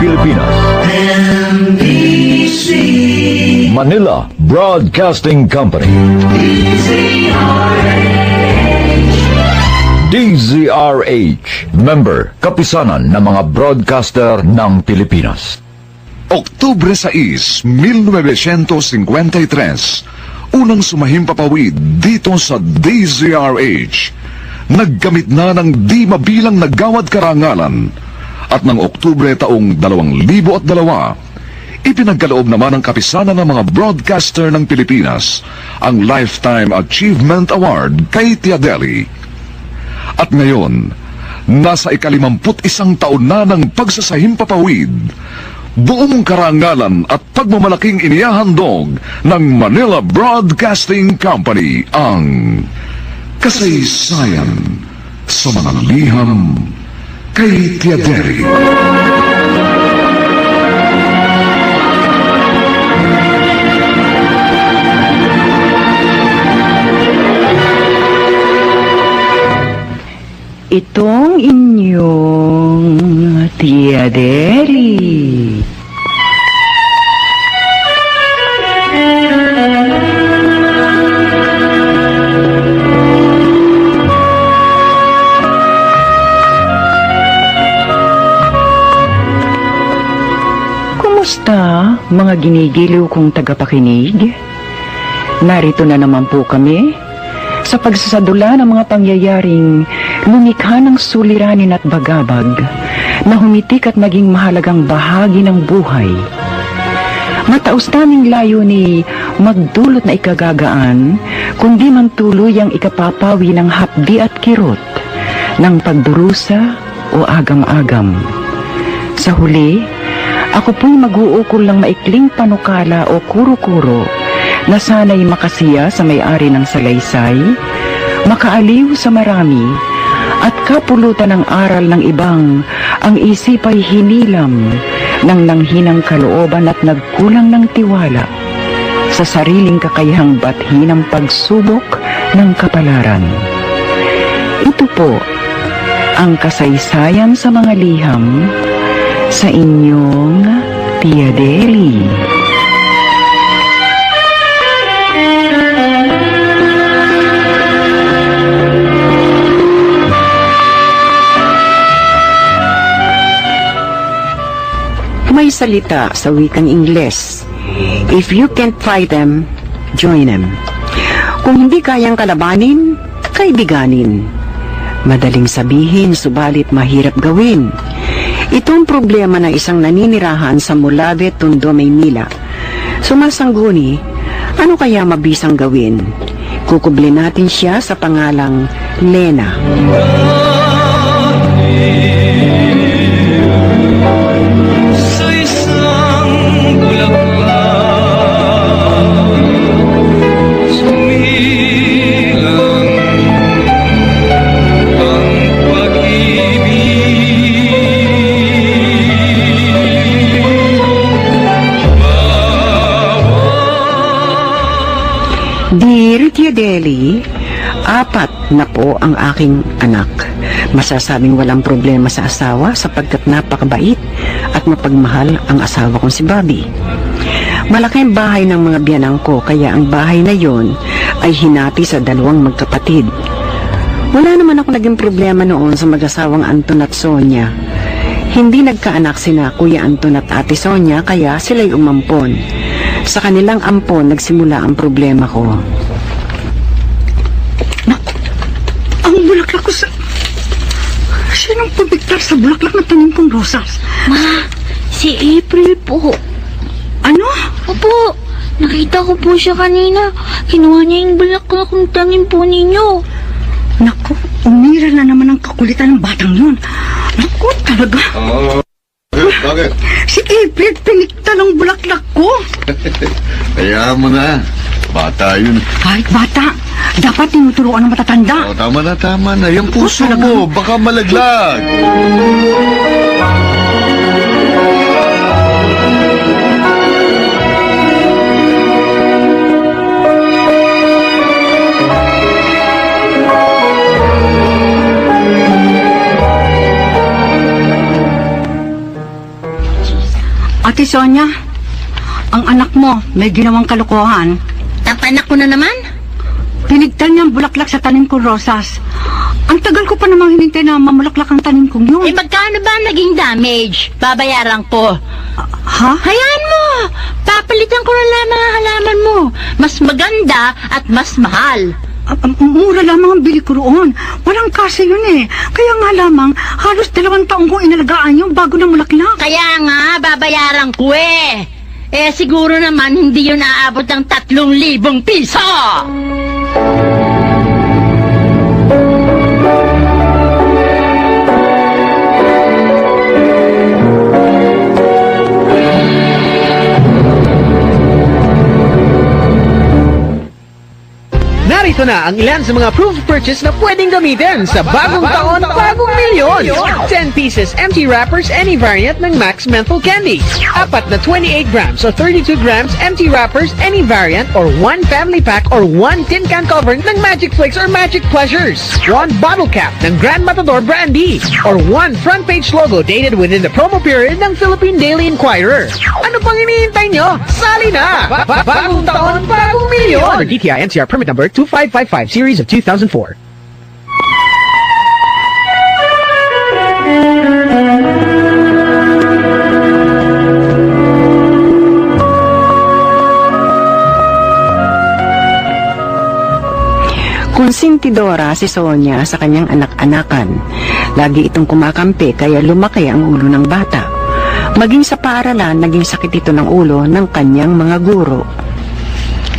Pilipinas. NBC Manila Broadcasting Company. DZRH, member, kapisanan ng mga broadcaster ng Pilipinas. Oktubre 6, 1953, unang sumahimpapawid dito sa DZRH. Nagkamit na ng di mabilang nagawad karangalan at ng Oktubre taong 2002, ipinagkaloob naman ng kapisanan ng mga broadcaster ng Pilipinas ang Lifetime Achievement Award kay Tia Deli. At ngayon, nasa 51 taon na ng pagsasahimpapawid, buong karangalan at pagmamalaking inihahandog ng Manila Broadcasting Company ang kasaysayan sa mga liham kay Tia Deli. Itong inyong Tia Deli. Kumusta, mga ginigiliw kong tagapakinig? Narito na naman po kami sa pagsasadula ng mga pangyayaring lumikha ng suliranin at bagabag na humitik at naging mahalagang bahagi ng buhay. Mataos naming layo ni magdulot na ikagagaan, kundi man tuluyang ikapapawi ng hapdi at kirot ng pagdurusa o agam-agam. Sa huli, ako po'y mag-uukol ng maikling panukala o kuro-kuro na sana'y makasiya sa may-ari ng salaysay, makaaliw sa marami, at kapulutan ng aral ng ibang ang isip ay hinilam ng nanghinang kalooban at nagkulang ng tiwala sa sariling kakayahang bathi ng pagsubok ng kapalaran. Ito po ang kasaysayan sa mga liham sa inyong Tia Deli. May salita sa wikang Ingles, if you can't fight them, join them. Kung hindi kayang kalabanin, kaibiganin. Madaling sabihin, subalit mahirap gawin. Itong problema ng isang naninirahan sa Molave, Tondo, Maynila. Sumasangguni, ano kaya mabisang gawin? Kukublin natin siya sa pangalang Lena. Dear Tia Deli, 4 na po ang aking anak. Masasabing walang problema sa asawa sapagkat napakabait at mapagmahal ang asawa kong si Bobby. Malaki ang bahay ng mga biyanang ko, kaya ang bahay na yon ay hinati sa 2 magkapatid. Wala naman ako naging problema noon sa mag-asawang Anton at Sonia. Hindi nagkaanak sina Kuya Anton at Ate Sonia, kaya sila'y umampon. Sa kanilang ampon, nagsimula ang problema ko. Ang bulaklak ko sa... Sinong pabigtar sa bulaklak na tanim kong rosas? Ma, si April po. Ano? Opo, nakita ko po siya kanina. Kinuha niya yung bulaklak ng tanim po ninyo. Naku, umira na naman ang kakulitan ng batang yun. Naku, talaga. Bakit? Si April pinikta ng bulaklak ko. Kaya mo na. Bata yun. Kahit bata, dapat tinuturuan ng matatanda. O, tama na. Yung puso talaga? mo, baka malaglag. Ate Sonia, ang anak mo may ginawang kalokohan. Tapanak ko na naman. Pinigtal niya ang bulaklak sa tanim kong rosas. Ang tagal ko pa namang hinintay na mamulaklak ang tanim kong yun. Magkano ba naging damage? Babayaran ko. Ha? Hayaan mo! Papalitan ko na lang mga halaman mo. Mas maganda at mas mahal. Mura lamang ang bili ko roon. Walang kasi yun eh. Kaya nga lamang, halos 2 taong kong inalagaan yun bago na mulaklak. Kaya nga, babayaran ko eh. Siguro naman hindi yun aabot ng 3,000 piso. Narito na ang ilan sa mga proof of purchase na pwedeng gamitin sa bagong taon, bagong milyon. 10 pieces empty wrappers any variant ng Max Menthol Candy. 4 na 28 grams or 32 grams empty wrappers any variant or 1 family pack or 1 tin can cover ng Magic Flakes or Magic Pleasures. 1 bottle cap ng Grand Matador Brandy or 1 front page logo dated within the promo period ng Philippine Daily Inquirer. Ano pang hinihintay nyo? Sali na! Bagong taon, bagong milyon! Under DTI NCR permit number 2555 series of 2004. Konsentidora si Sonia sa kanyang anak-anakan. Lagi itong kumakampi kaya lumaki ang ulo ng bata. Maging sa paaralan, naging sakit ito ng ulo ng kanyang mga guro.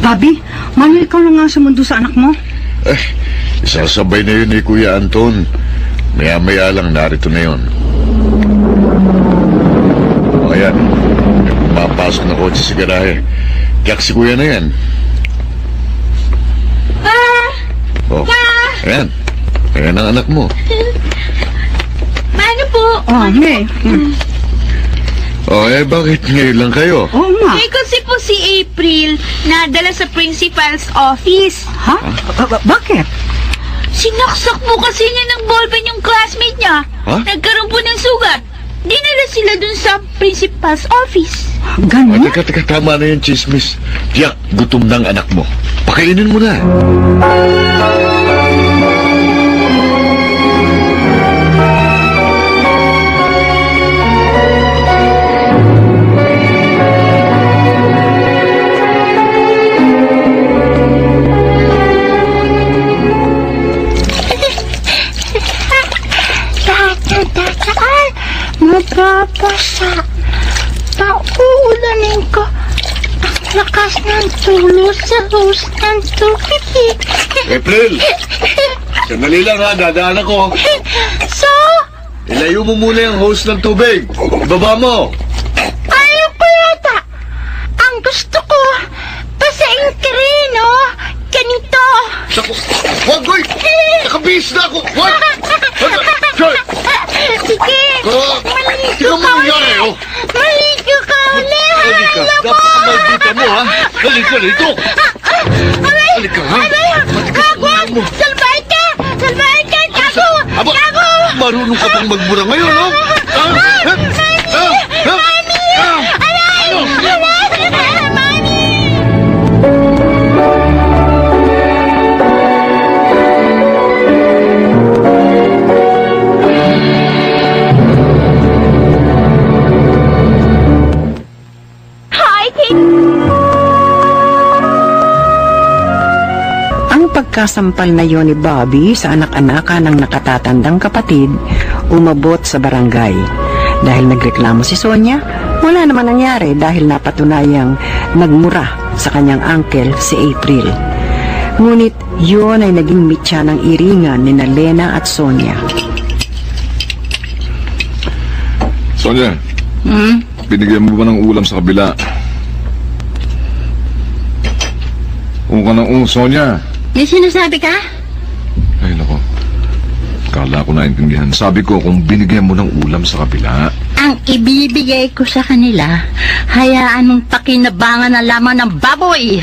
Bobby, Manuel, ikaw na nga sumundo sa anak mo. Isasabay na yun ni Kuya Anton. Maya-maya lang narito na yun. O ayan, may pumapasok na kotse sa garahe. Tiyak si Kuya na yan. Oh, ayan. Ayan ang anak mo. Paano po? Oh, May. Oh, bakit ngayon lang kayo? Oo nga. Kasi po si April nadala sa principal's office. Ha? Bakit? Sinaksak po kasi niya ng ballpen yung classmate niya. Ha? Nagkaroon po ng sugat. Dinala sila dun sa principal's office. Ganun? Teka, tama na yung chismis. Tiyak, gutom ng anak mo. Pakainin mo na. Mababasa. Pauulanin ko. Ang lakas ng tulo sa hose ng tubig. April! Sandali lang ha, dadaan ako. So, Ilayo mo muna yung hose ng tubig. Ibaba mo. ayaw ko yata. Ang gusto ko, pasain ka rin, oh. Ganito. Naku, wag, oy! Nakabihis na ako! Wag! Joy! Sige, Tingnan mo nangyari, oh! maligo ka ulit. Halika, napakamalita mo, ha? Halika rito! Halika, ha? Wag! Salbahin ka! Salbahin ka! Gago! Aba, Gago! marunong ka pang magbura ngayon, no? Ang pagkasampal na yon ni Bobby sa anak-anaka ng nakatatandang kapatid umabot sa barangay. Dahil nagreklamo si Sonia, wala naman nangyari dahil napatunayang nagmura sa kanyang uncle si April. Ngunit yun ay naging mitya ng iringan ni Lena at Sonia. Sonia, binigyan mo ba ng ulam sa kabila? Ka ng Sonia. May sinasabi ka? Ay, nako. Kala ko naintindihan. Sabi ko, kung binigyan mo ng ulam sa kabila. Ang ibibigay ko sa kanila, hayaan mong pakinabangan na lamang ng baboy.